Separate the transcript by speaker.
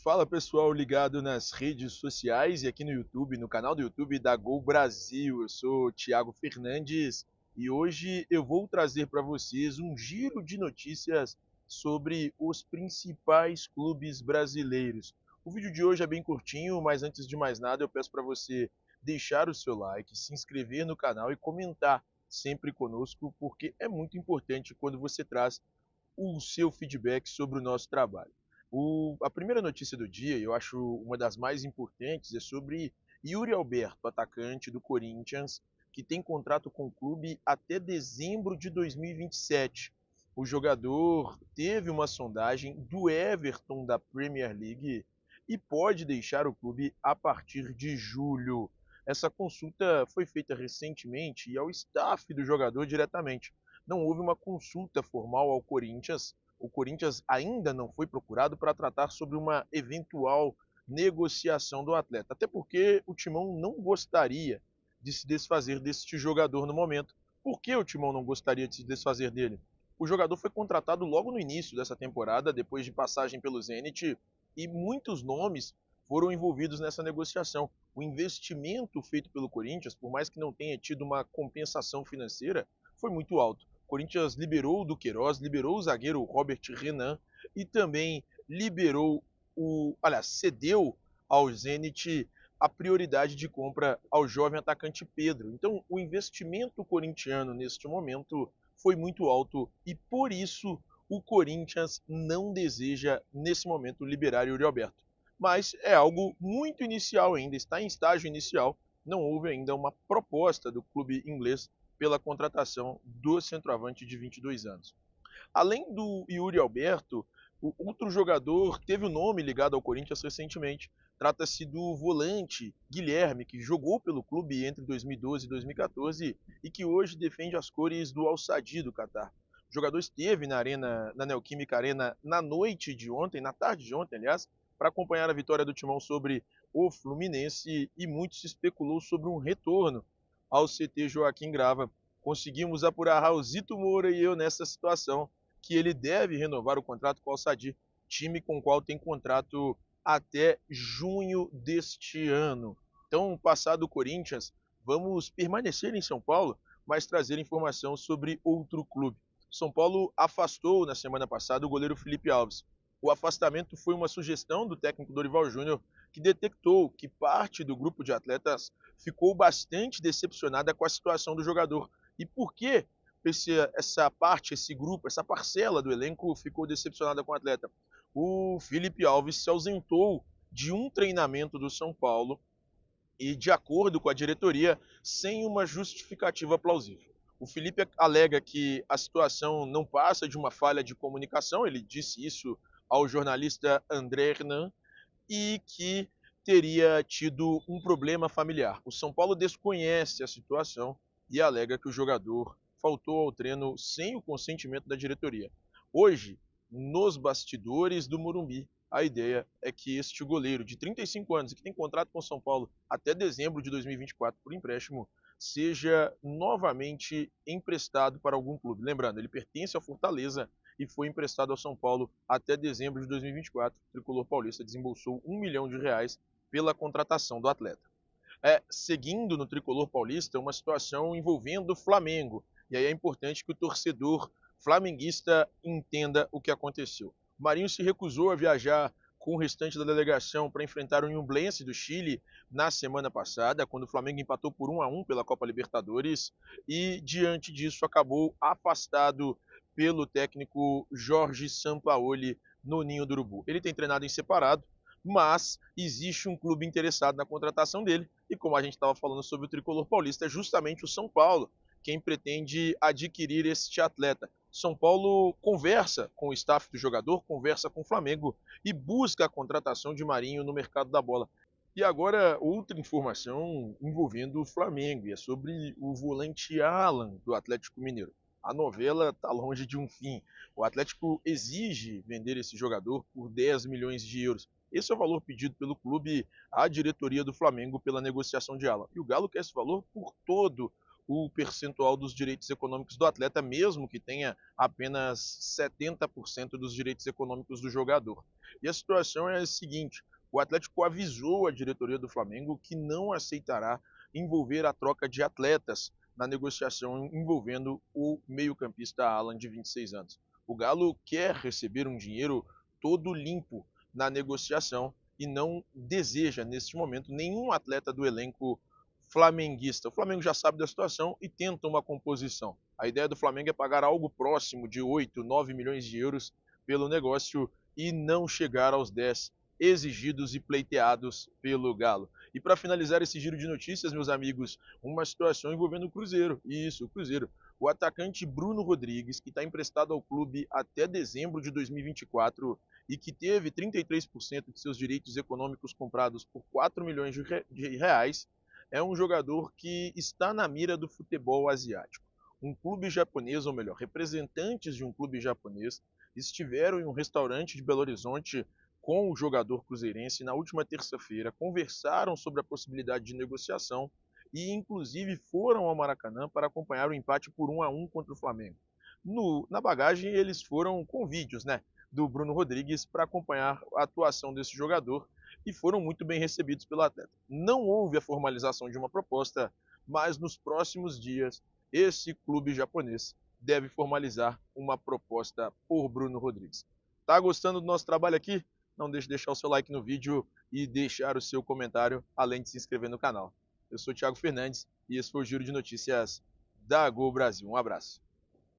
Speaker 1: Fala pessoal ligado nas redes sociais e aqui no YouTube, no canal do YouTube da Gol Brasil. Eu sou o Thiago Fernandes e hoje eu vou trazer para vocês um giro de notícias sobre os principais clubes brasileiros. O vídeo de hoje é bem curtinho, mas antes de mais nada eu peço para você deixar o seu like, se inscrever no canal e comentar sempre conosco, porque é muito importante quando você traz o seu feedback sobre o nosso trabalho. A primeira notícia do dia, eu acho uma das mais importantes, é sobre Yuri Alberto, atacante do Corinthians, que tem contrato com o clube até dezembro de 2027. O jogador teve uma sondagem do Everton da Premier League e pode deixar o clube a partir de julho. Essa consulta foi feita recentemente e ao staff do jogador diretamente. Não houve uma consulta formal ao Corinthians. O Corinthians ainda não foi procurado para tratar sobre uma eventual negociação do atleta, até porque o Timão não gostaria de se desfazer deste jogador no momento. Por que o Timão não gostaria de se desfazer dele? O jogador foi contratado logo no início dessa temporada, depois de passagem pelo Zenit, e muitos nomes foram envolvidos nessa negociação. O investimento feito pelo Corinthians, por mais que não tenha tido uma compensação financeira, foi muito alto. O Corinthians liberou o Duqueiroz, liberou o zagueiro Robert Renan e também cedeu ao Zenit a prioridade de compra ao jovem atacante Pedro. Então, o investimento corintiano neste momento foi muito alto e por isso o Corinthians não deseja nesse momento liberar Yuri Alberto. Mas é algo muito inicial ainda, está em estágio inicial, não houve ainda uma proposta do clube inglês pela contratação do centroavante de 22 anos. Além do Yuri Alberto, o outro jogador teve o nome ligado ao Corinthians recentemente. Trata-se do volante Guilherme, que jogou pelo clube entre 2012 e 2014 e que hoje defende as cores do Al Sadd do Catar. O jogador esteve na Neoquímica Arena na noite de ontem, na tarde de ontem, aliás, para acompanhar a vitória do Timão sobre o Fluminense e muito se especulou sobre um retorno ao CT Joaquim Grava. Conseguimos apurar Raulzito Moura e eu nessa situação que ele deve renovar o contrato com o Al Sadd, time com o qual tem contrato até junho deste ano. Então, passado o Corinthians, vamos permanecer em São Paulo, mas trazer informação sobre outro clube. São Paulo afastou na semana passada o goleiro Felipe Alves. O afastamento foi uma sugestão do técnico Dorival Júnior, que detectou que parte do grupo de atletas ficou bastante decepcionada com a situação do jogador. E por que essa parte, esse grupo, essa parcela do elenco ficou decepcionada com o atleta? O Felipe Alves se ausentou de um treinamento do São Paulo e, de acordo com a diretoria, sem uma justificativa plausível. O Felipe alega que a situação não passa de uma falha de comunicação, ele disse isso ao jornalista André Hernan, e que teria tido um problema familiar. O São Paulo desconhece a situação e alega que o jogador faltou ao treino sem o consentimento da diretoria. Hoje, nos bastidores do Morumbi, a ideia é que este goleiro de 35 anos, que tem contrato com o São Paulo até dezembro de 2024 por empréstimo, seja novamente emprestado para algum clube. Lembrando, ele pertence ao Fortaleza e foi emprestado ao São Paulo até dezembro de 2024. O tricolor paulista desembolsou R$ 1 milhão pela contratação do atleta. Seguindo no tricolor paulista, uma situação envolvendo o Flamengo. E aí é importante que o torcedor flamenguista entenda o que aconteceu. O Marinho se recusou a viajar com o restante da delegação para enfrentar o Ñublense do Chile na semana passada, quando o Flamengo empatou por 1-1 pela Copa Libertadores e, diante disso, acabou afastado pelo técnico Jorge Sampaoli no Ninho do Urubu. Ele tem treinado em separado, mas existe um clube interessado na contratação dele, e como a gente estava falando sobre o tricolor paulista, é justamente o São Paulo quem pretende adquirir este atleta. São Paulo conversa com o staff do jogador, conversa com o Flamengo e busca a contratação de Marinho no mercado da bola. E agora, outra informação envolvendo o Flamengo, e é sobre o volante Alan, do Atlético Mineiro. A novela está longe de um fim. O Atlético exige vender esse jogador por 10 milhões de euros. Esse é o valor pedido pelo clube à diretoria do Flamengo pela negociação de Alan. E o Galo quer esse valor por todo o percentual dos direitos econômicos do atleta, mesmo que tenha apenas 70% dos direitos econômicos do jogador. E a situação é a seguinte: o Atlético avisou a diretoria do Flamengo que não aceitará envolver a troca de atletas na negociação envolvendo o meio-campista Alan, de 26 anos. O Galo quer receber um dinheiro todo limpo na negociação e não deseja, neste momento, nenhum atleta do elenco flamenguista. O Flamengo já sabe da situação e tenta uma composição. A ideia do Flamengo é pagar algo próximo de 8, 9 milhões de euros pelo negócio e não chegar aos 10 exigidos e pleiteados pelo Galo. E para finalizar esse giro de notícias, meus amigos, uma situação envolvendo o Cruzeiro. Isso, o Cruzeiro. O atacante Bruno Rodrigues, que está emprestado ao clube até dezembro de 2024 e que teve 33% de seus direitos econômicos comprados por 4 milhões de reais, é um jogador que está na mira do futebol asiático. Um clube japonês, ou melhor, representantes de um clube japonês, estiveram em um restaurante de Belo Horizonte com o jogador cruzeirense na última terça-feira, conversaram sobre a possibilidade de negociação e, inclusive, foram ao Maracanã para acompanhar o empate por 1-1 contra o Flamengo. Na bagagem, eles foram com vídeos, né, do Bruno Rodrigues para acompanhar a atuação desse jogador e foram muito bem recebidos pelo atleta. Não houve a formalização de uma proposta, mas nos próximos dias esse clube japonês deve formalizar uma proposta por Bruno Rodrigues. Tá gostando do nosso trabalho aqui? Não deixe de deixar o seu like no vídeo e deixar o seu comentário, além de se inscrever no canal. Eu sou o Thiago Fernandes e esse foi o Giro de Notícias da Gol Brasil. Um abraço.